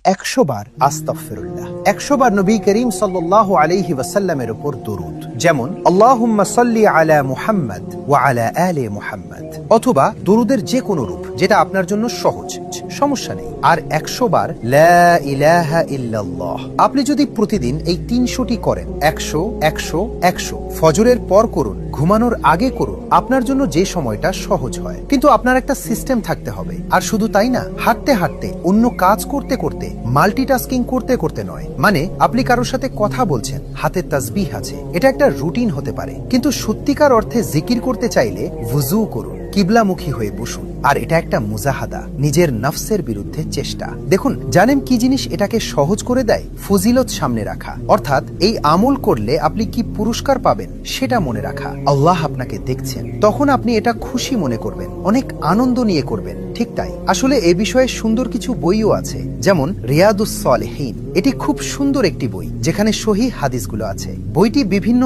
100 বার আস্তাগফিরুল্লাহ, 100 বার নবী করিম সাল্লাল্লাহু আলাইহি ওয়াসাল্লামের উপর দরুদ, যেমন আল্লাহুম্মা সাল্লি আলা মুহাম্মাদ ওয়া আলা আলি মুহাম্মাদ, অথবা দরুদের যে কোনো রূপ যেটা আপনার জন্য সহজ, সমস্যা নেই। আর 100 বার লা ইলাহা ইল্লাল্লাহ। আপনি যদি প্রতিদিন এই 300টি করেন, 100 100 100, ফজরের পর করুন, ঘুমানোর আগে করুন, আপনার জন্য যে সময়টা সহজ হয়। কিন্তু আপনার একটা সিস্টেম থাকতে হবে। আর শুধু তাই না, হাঁটতে হাঁটতে, অন্য কাজ করতে করতে, মাল্টিটাস্কিং করতে করতে নয়। মানে আপনি কারোর সাথে কথা বলছেন, হাতে তাসবিহ আছে, এটা একটা রুটিন হতে পারে। কিন্তু সত্যিকার অর্থে জিকির করতে চাইলে ওযু করুন, কিবলামুখী হয়ে বসুন। আর এটা একটা মুজাহাদা, নিজের নফসের বিরুদ্ধে চেষ্টা। দেখুন, জানেন কি জিনিস এটাকে সহজ করে দেয়? ফজিলত সামনে রাখা, অর্থাৎ এই আমল করলে আপনি কি পুরস্কার পাবেন সেটা মনে রাখা। আল্লাহ আপনাকে দেখছেন, তখন আপনি এটা খুশি মনে করবেন, অনেক আনন্দ নিয়ে করবেন। ঠিক তাই, আসলে এ বিষয়ে সুন্দর কিছু বইও আছে, যেমন রিয়াদুস সালেহীন। এটি খুব সুন্দর একটি বই যেখানে সহিহ হাদিসগুলো আছে। বইটি বিভিন্ন